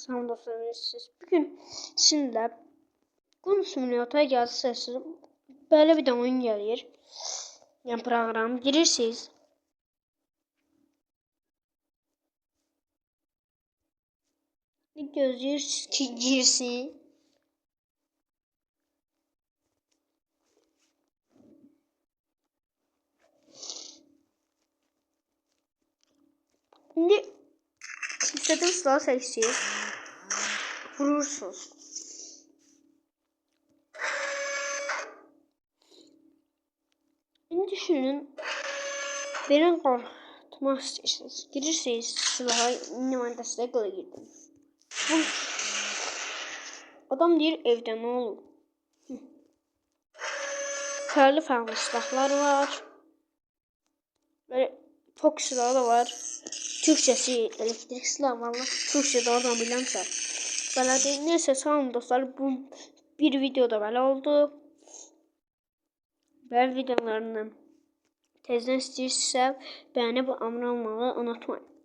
Salam dostlar, siz bugün sizinle Gun Simulator'a gəlsəniz, böyle bir de oyun gəlir. Yəni proqram girirsiniz. Gözləyirsiniz ki girsin. İndi istədiyiniz silahı seçirsiniz. Vurursunuz. İndi düşünün, beni qorxutmaq istəyirsiniz. Girirsiniz silaha, mən dəstəyə qıla girdim. Adam deyir evdə nə olur? Fərqli silahlar var. Böyle tok silahı da var. Türkçesi elektrik silahı var. Türkçe'de oradan biləmsə. Belə deyil. Neyse salam dostlar. Bu bir videoda böyle oldu. Böyle videolarından tezdən istəyirsinizsə bəyənib abunə olmağı unutmayın.